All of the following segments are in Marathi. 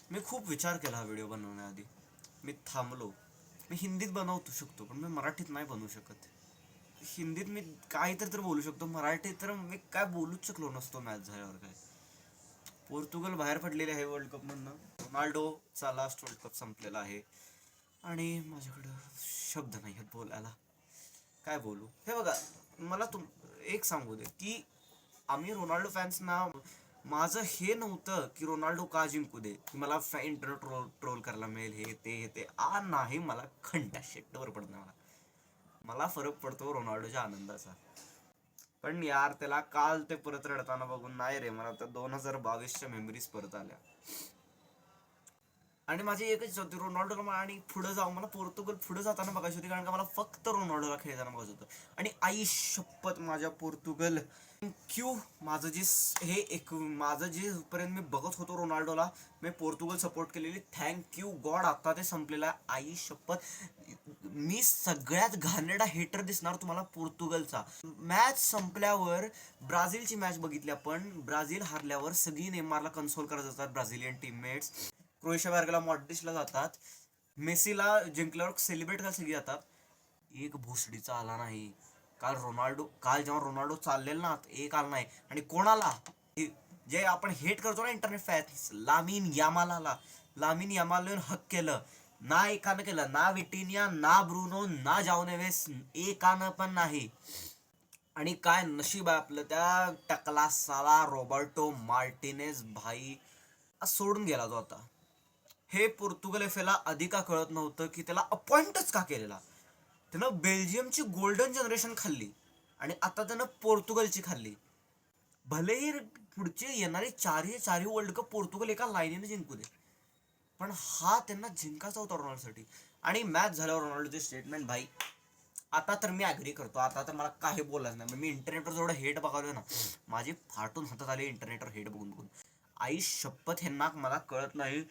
मी खूप विचार केला हा व्हिडिओ बनवण्याआधी. मी थांबलो. मी हिंदीत बनवू शकतो पण मी मराठीत नाही बनवू शकत. हिंदीत मी काहीतरी तर बोलू शकतो, मराठीत तर मी काय बोलूच शकलो नसतो मॅच झाल्यावर. काय पोर्तुगल बाहेर पडलेले आहे वर्ल्ड कपमधनं. रोनाल्डोचा लास्ट वर्ल्ड कप संपलेला आहे आणि माझ्याकडं शब्द नाही आहेत बोलायला. काय बोलू? हे बघा, मला एक सांगू दे की आम्ही रोनाल्डो फॅन्सना, माझं हे नव्हतं की रोनाल्डो का जिंकू दे, की मला इंटरनेट ट्रोल करायला मिळेल, हे ते हे ते नाही. मला खंडा शेट्टवर पडत नाही. मला फरक पडतो रोनाल्डोच्या आनंदाचा. पण यार, त्याला काल ते परत रडताना बघून नाही रे, मला तर 2022च्या मेमरीज परत आल्या. आणि माझी एकच होती रोनाल्डोला, आणि पुढे जाऊन मला पोर्तुगल पुढे जाताना बघायची होती, कारण का मला फक्त रोनाल्डोला खेळताना बघायचं होतं. आणि आई शपथ, माझ्या पोर्तुगल थँक्यू. माझं जे हे एक माझं जे पर्यंत मी बघत होतो रोनाल्डोला, मी पोर्तुगल सपोर्ट केलेली, थँक्यू गॉड आता ते संपलेलं आहे. आई शपथ, मी सगळ्यात घाणेरडा हेटर दिसणार तुम्हाला पोर्तुगलचा. मॅच संपल्यावर ब्राझीलची मॅच बघितली आपण, ब्राझील हारल्यावर सगळी नेमारला कन्सोल करत असतात ब्राझिलियन टीममेट्स. क्रोएशिया बाहेर गेला, मॉड्रिचला जातात, मेसीला जिंकल्यावर सेलिब्रेट करायला सगळी जातात. एक भोसडीचा आला नाही. काल जेव्हा रोनाल्डो चाललेला ना, एक आला नाही. आणि कोणाला, जे आपण हेट करतो ना इंटरनेट फॅन्स, लामिन यामाल हक केलं. ना एकानं केलं, ना विटिनिया, ना ब्रुनो, ना जाऊनेवेस, एकानं पण नाही. आणि काय नशीब आहे आपलं, त्या टकला साला रॉबर्टो मार्टिनेज भाई सोडून गेला तो आता. हे पोर्तुगल एफएला आधी का कळत नव्हतं की त्याला अपॉइंटच का केलेला. त्यानं बेल्जियमची गोल्डन जनरेशन खाल्ली आणि आता त्यानं पोर्तुगलची खाल्ली. भलेही पुढचे येणारे चारही वर्ल्ड कप पोर्तुगल एका लाईनीने जिंकू दे, पण हा त्यांना जिंकायचा होता रोनाल्डोसाठी. आणि मॅच झाल्यावर रोनाल्डोचे स्टेटमेंट भाई, आता तर मी ॲग्री करतो. आता तर मला काही बोलायचं नाही. मी इंटरनेटवर जेवढं हेट बघावलं ना, माझी फाटून हातात आले इंटरनेटवर हेट बघून बघून. आई शपथ, ह्यांना मला कळत नाही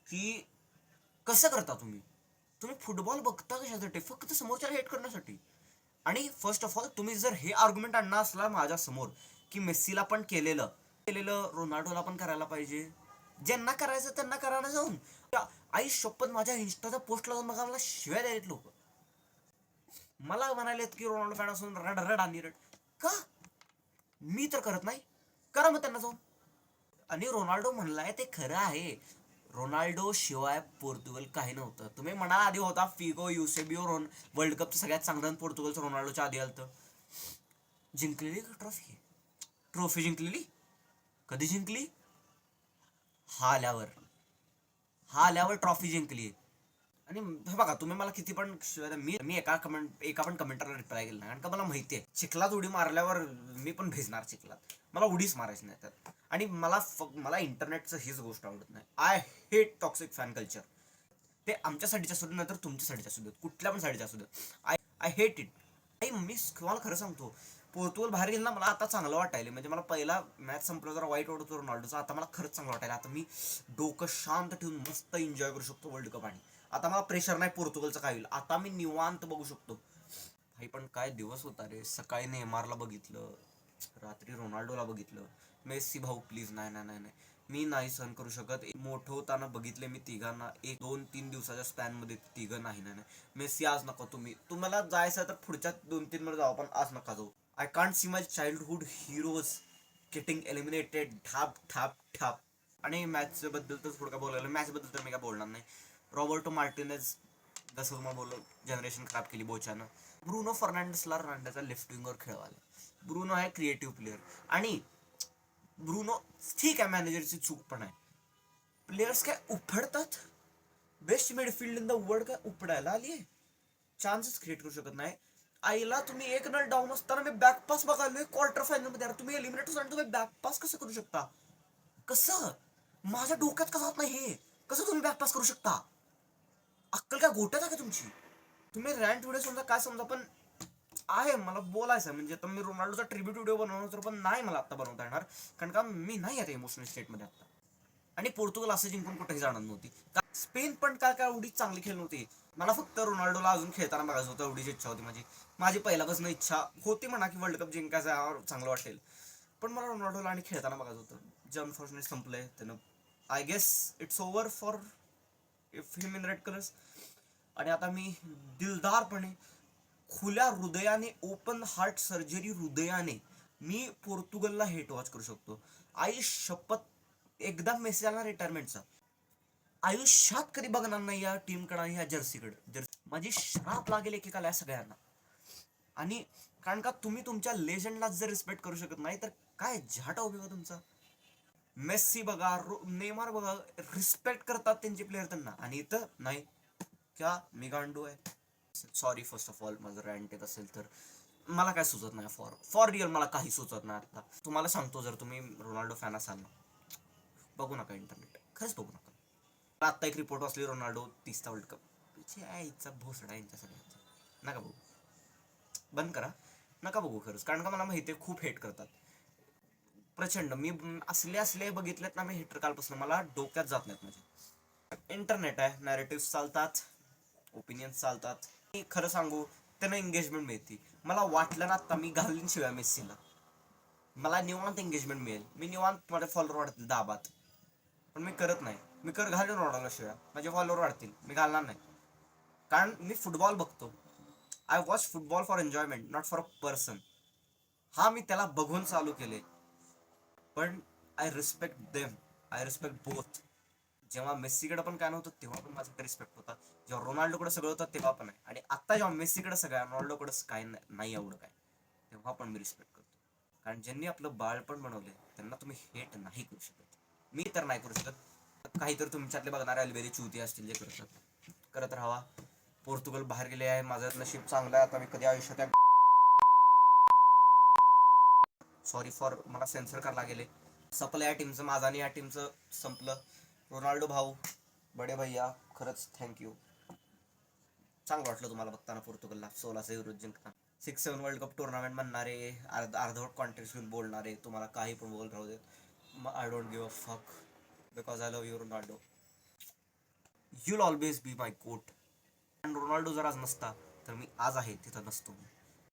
की कसं करता तुम्ही. फुटबॉल बघता कशासाठी? फक्त समोरच्याला हेट करण्यासाठी. आणि फर्स्ट ऑफ ऑल, तुम्ही जर हे आर्ग्युमेंट आणणार असला माझ्या समोर की मेस्सीला पण केलेलं केलेलं रोनाल्डोला पण करायला पाहिजे, ज्यांना करायचं त्यांना करायला जाऊन, आई शपथ, माझ्या इंस्टाच्या पोस्टला जाऊन बघा, मला शिव्या द्यायला लोक. मला म्हणालेत की रोनाल्डो फॅन असून रड रड आणि रड का? मी तर करत नाही. करा मग त्यांना जाऊन. आणि रोनाल्डो म्हणलाय ते खरं आहे. रोनाल्डो शिवाय पोर्तुगल काही नव्हतं. तुम्ही म्हणा आधी होता फिगो, युसेबिओ, वर्ल्ड कपचं सगळ्यात चांगलं पोर्तुगलचं रोनाल्डोच्या आधी आलं. जिंकलेली ट्रॉफी, जिंकलेली कधी जिंकली? हा आल्यावर ट्रॉफी जिंकली. आणि हे बघा, तुम्ही मला किती पण मी एका पण कमेंटरला रिप्लाय केला नाही, कारण का मला माहिती आहे चिखलात उडी मारल्यावर मी पण भेजणार चिखलात. मला उडीच मारायची नाही त्यात. आणि मला इंटरनेटचं हीच गोष्ट आवडत नाही. I hate toxic fan culture. ते आमच्यासाठीच्या असू देत, नंतर तुमच्यासाठीच्या असू देत, कुठल्या पण साठीच्या असू देत. I hate it. मी तुम्हाला खरं सांगतो, पोर्तुगल बाहेर गेलं ना, मला आता चांगलं वाटायला. म्हणजे मला पहिला मॅच संपलं जरा वाईट वाटत होतं रोनाल्डोचा, आता मला खरंच चांगलं वाटायला. आता मी डोकं शांत ठेवून मस्त एन्जॉय करू शकतो वर्ल्ड कप. आणि आता मला प्रेशर नाही पोर्तुगलचं काय होईल, आता मी निवांत बघू शकतो. भाई पण काय दिवस होता रे. सकाळी नेमारला बघितलं, रात्री रोनाल्डोला बघितलं. मेस्सी भाऊ प्लीज, नाही नाही नाही नाही, मी नाही सहन करू शकत. मोठं होताना बघितले मी तिघांना, 1-2-3 दिवसाच्या स्पॅन मध्ये तिघं. नाही नाही नाही, मेस्सी आज नका. तुम्हाला जायचं तर पुढच्या 2-3 मध्ये जाऊ, पण आज नका जाऊ. I can't see my childhood heroes getting eliminated ठाप ठाप ठाप. आणि मॅच बद्दल तर थोडं काय बोलायला, मॅच बद्दल तर मी काय बोलणार नाही. रॉबर्टो मार्टिनेज, जसं तुम्हाला बोललो, जनरेशन खराब केली बोचानं. ब्रुनो फर्नांडिसला रांड्याचा लेफ्ट विंगवर खेळवायला. ब्रुनो आहे क्रिएटिव्ह प्लेअर. आणि ब्रुनो ठीक आहे, मॅनेजरची चूक पण आहे. प्लेयर्स काय उपडतात? Best midfield in the world काय उपडायला आली आहे? चान्सच क्रिएट करू शकत नाही. आईला, तुम्ही 1-0 डाऊन असताना मी बॅकपास बघालोय क्वार्टर फायनल मध्ये. तुम्ही एलिमिनेट होता, तुम्ही बॅकपास कसं करू शकता? कसं? माझ्या डोक्यात कसं होत नाही हे. कसं तुम्ही बॅकपास करू शकता? अक्कल काय गोट्यात आहे का तुमची? तुम्ही रँट व्हिडिओ समजा काय समजा, पण आहे मला बोलायचं म्हणजे, आता मी रोनाल्डोचा ट्रिब्यूट व्हिडिओ बनवणार तर, पण नाही मला आता बनवता येणार, कारण का मी नाही आता इमोशनल स्टेटमध्ये आता. आणि पोर्तुगल असं जिंकून कुठेही जाणार नव्हती. स्पेन पण काय काय एवढी चांगली खेळ नव्हती. मला फक्त रोनाल्डोला अजून खेळताना बघायचं होतं, एवढीच इच्छा होती माझी पहिल्यापासून इच्छा होती म्हणा की वर्ल्ड कप जिंकायचं, चांगलं वाटेल. पण मला रोनाल्डोला आणि खेळताना बघायचं होतं. जे अनफॉर्च्युनेट संपलंय त्यानं. I guess it's over for if him in red colours. आणि आता मी दिलदारपणे, खुल्या हृदयाने, ओपन हार्ट सर्जरी हृदयाने मी पोर्तुगलला हेट वॉच करू शकतो. आई शपथ, एकदा मेसी आला रिटायरमेंटचा, आयुष्यात कधी बघणार नाही या टीमकडे, ह्या जर्सीकडे. माझी श्राप लागेल एकेकाला या सगळ्यांना. आणि कारण का तुम्ही तुमच्या लेजंडला जर रिस्पेक्ट करू शकत नाही तर काय झाटा उभी का तुमचा. मेस्सी बघा, नेमार बघा, रिस्पेक्ट करतात त्यांचे प्लेयर त्यांना, आणि इथं नाही. क्या मी गांडू आहे. सॉरी फर्स्ट ऑफ ऑल माझं रॅन्ट येत असेल तर. मला काय सुचत नाही, फॉर रिअल मला काही सुचत नाही आता. तुम्हाला सांगतो, जर तुम्ही रोनाल्डो फॅन असाल ना, बघू नका इंटरनेट, खरंच बघू नका. आता एक रिपोर्ट वाचली, रोनाल्डो 30चा वर्ल्ड कप. आईचा भोसडा यांच्या सगळ्यांचा. नका बघू, बंद करा, नका बघू खरंच. कारण का मला माहिती आहे खूप हेट करतात प्रचंड. मी असले बघितलेत ना मी हेटर कालपासून, मला डोक्यात जात नाहीत माझे. इंटरनेट आहे, नॅरेटिव्ह चालतात, ओपिनियन्स चालतात. मी खरं सांगू, त्यांना एंगेजमेंट मिळते. मला वाटलं ना आता मी घालीन शिवाय मेस्सीला, मला निवांत एंगेजमेंट मिळेल, मी निवांत माझे फॉलोअर वाढतील दाबात. पण मी करत नाही. मी घालून रोनाल्डो शिवाय माझे फॉलोअर वाढतील, मी घालणार नाही. कारण मी फुटबॉल बघतो. I watch football for enjoyment, not for a person. हा मी त्याला बघून चालू केले. पण I respect them, I respect both. जेव्हा मेस्सीकडे पण काय नव्हतं तेव्हा पण माझा रिस्पेक्ट होता, जेव्हा रोनाल्डोकडे सगळं होतं तेव्हा पण आहे, आणि आता जेव्हा मेस्सीकडे सगळं आहे, रोनाल्डोकडे काय नाही एवढं काय, तेव्हा पण मी रिस्पेक्ट करतो. कारण ज्यांनी आपलं बाळपण बनवले त्यांना तुम्ही हेट नाही करू शकत. मी तर नाही करू शकत. काहीतरी तुमच्यातले बघणारे अलबेरी चुती असतील जे करतात, करत राहावा. पोर्तुगल बाहेर गेले आहे, माझं नशीब चांगलं आहे. आता मी कधी आयुष्यात, सॉरी फॉर मला सेन्सर करायला गेले. संपलं या टीमचं, माझं आणि या टीमचं संपलं. रोनाल्डो भाऊ, बडे भैया, खरंच थँक्यू. चांगलं वाटलं तुम्हाला बघताना पोर्तुगलला 16चा युरो जिंकताना. 6-7 वर्ल्ड कप टुर्नामेंट म्हणणारे, अर्धवट कॉन्टेस्ट घेऊन बोलणारे, तुम्हाला काही पण बोल राहू देत. I don't give a fuck, because I love you Ronaldo. You'll always be my goat. आणि रोनाल्डो जर आज नसता तर मी आज आहे तिथं नसतो.